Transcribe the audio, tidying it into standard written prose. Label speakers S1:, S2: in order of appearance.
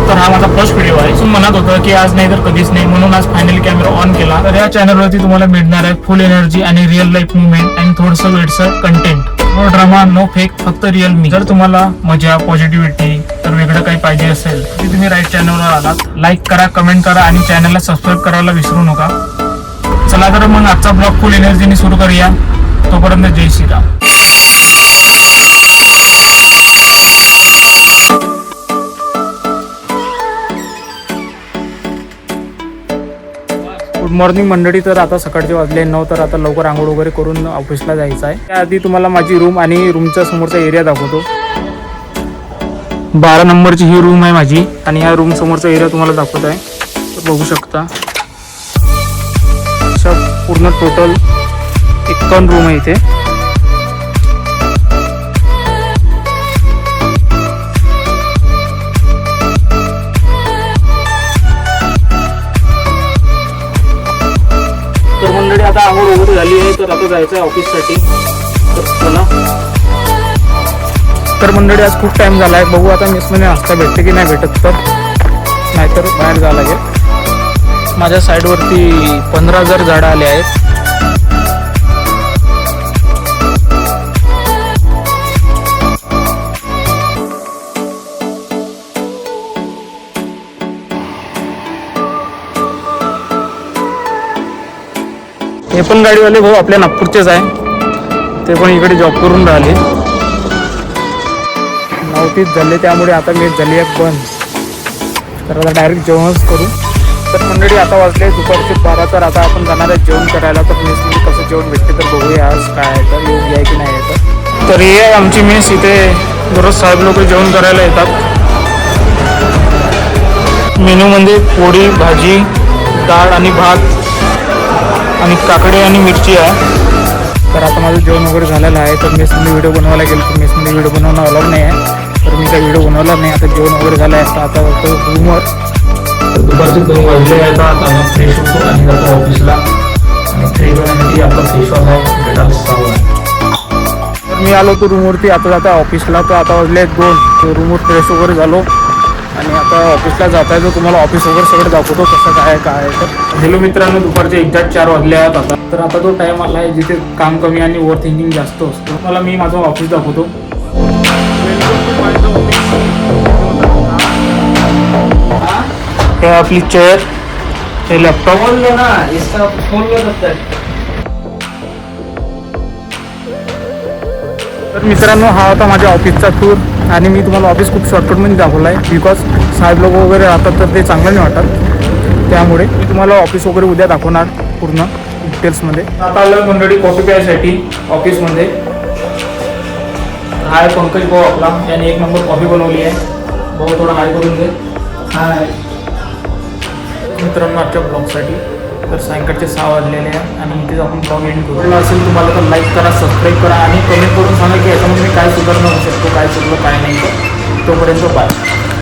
S1: तर हा माझा फर्स्ट व्हिडिओ आहे. सो म्हणत होतं की आज नाही तर कधीच नाही, म्हणून आज फायनली कॅमेरा ऑन केला. तर या चॅनलवरती तुम्हाला मिळणार आहे फुल एनर्जी आणि रिअल लाईफ मुवमेंट आणि थोडंसं वेळचं content. No drama, no fake, फक्त रिअल मी. जर तुम्हाला मजा, पॉझिटिव्हिटी तर वेगळं काही पाहिजे असेल तर तुम्ही राईट चॅनलवर आलात. लाईक करा, कमेंट करा आणि चॅनलला सबस्क्राईब करायला विसरू नका. चला तर मग आजचा ब्लॉग फुल एनर्जीने सुरू करूया. तोपर्यंत जय श्रीराम. गुड मॉर्निंग मंडळी. तर आता सकाळचे वाजले 9. तर आता लवकर आंघोळ वगैरे करून ऑफिसला जायचं आहे. त्याआधी तुम्हाला माझी रूम आणि रूमच्या समोरचा एरिया दाखवतो. 12 नंबरची ही रूम आहे माझी आणि ह्या रूम समोरचा एरिया तुम्हाला दाखवत आहे. तर बघू शकता अशा पूर्ण टोटल 51 रूम आहे इथे. तर मंडळी आता आंघोळ वगैरे झाली आहे. तर आता जायचं आहे ऑफिससाठी. तर चला. तर मंडळी आज खूप टाइम झाला आहे. बघू आता मेसमध्ये नाश्ता भेटते की नाही भेटत, तर नाहीतर बाहेर जावं लागेल. माझ्या साईडवरती 15,000 झाडं आले आहेत. हे पण गाडीवाले भाऊ आपल्या नागपूरचेच आहे. ते पण इकडे जॉब करून राहिले. 9:30 झाले, त्यामुळे आता मेस झाली आहे बंद. तर आता डायरेक्ट जेवणच करू. तर मंडळी आता वाजले दुपारचे 12. तर आता आपण जाणार आहे जेवण करायला. तर मेसमध्ये कसं जेवण भेटते तर बघूया आज काय आहे, तर येऊन आहे की नाही येतं. तर ही आहे आमची मेस. इथे दररोज साहेब लोक जेवण करायला येतात. मेनूमध्ये पोळी, भाजी, डाळ आणि भात आणि काकडी आणि मिरची आहे. तर आता माझं जेवण वगैरे झालेलं आहे. तर मेसमध्ये व्हिडिओ बनवायला गेलो तर मेसमध्ये व्हिडिओ बनवणं अलाउड नाही आहे. तर मी काही व्हिडिओ बनवला नाही. आता जेवण वगैरे झालं आहे. आता रूमवर दुपारचे 2 वाजले आहेत. आता फ्रेश होतो आणि जातो ऑफिसला. आणि फ्रेश होण्यासाठी आपला फेसवॉश आहे डेटॉल साबण आहे. तर मी आलो तो रूमवरती. आता जाता ऑफिसला. तर आता वाजले 2. तर रूमवर फ्रेश वगैरे झालो आणि आता ऑफिसला जाता आहे. तर तुम्हाला ऑफिस वगैरे सगळं दाखवतो कसं काय आहे. तर हॅलो मित्रांनो, दुपारचे एक्झॅक्ट 4 वाजले आहेत आता. तर आता तो टाईम आला आहे जिथे काम कमी आणि ओव्हर थिंकिंग जास्त असतो. मला मी माझं ऑफिस दाखवतो. हे आपली चेअर, हे लॅपटॉप. तर मित्रांनो, हा होता माझ्या ऑफिसचा टूर आणि मी तुम्हाला ऑफिस खूप शॉर्टकटमध्ये दाखवलं आहे. बिकॉज साहेब लोक वगैरे राहतात तर ते चांगलं नाही वाटत. त्यामुळे मी तुम्हाला ऑफिस वगैरे उद्या दाखवणार पूर्ण डिटेल्समध्ये. आता आलं मंडळी कॉफी प्यायसाठी ऑफिसमध्ये. हाय पंकज भाऊ आपला, याने 1 नंबर कॉफी बनवली आहे. भाऊ थोडा हाय करून दे. हाय मित्रांनो, आजच्या ब्लॉगसाठी तर सायंकाळचे 6 वाजलेले आहे आणि इथेच आपण ब्लॉग एंड करू. असेल तुम्हाला तर लाईक करा, सबस्क्राईब करा आणि कमेंट करून सांगा की याच्यामध्ये मी काय सुधारणा होऊ शकतो, काय चुकलं काय नाही. तोपर्यंत बाय.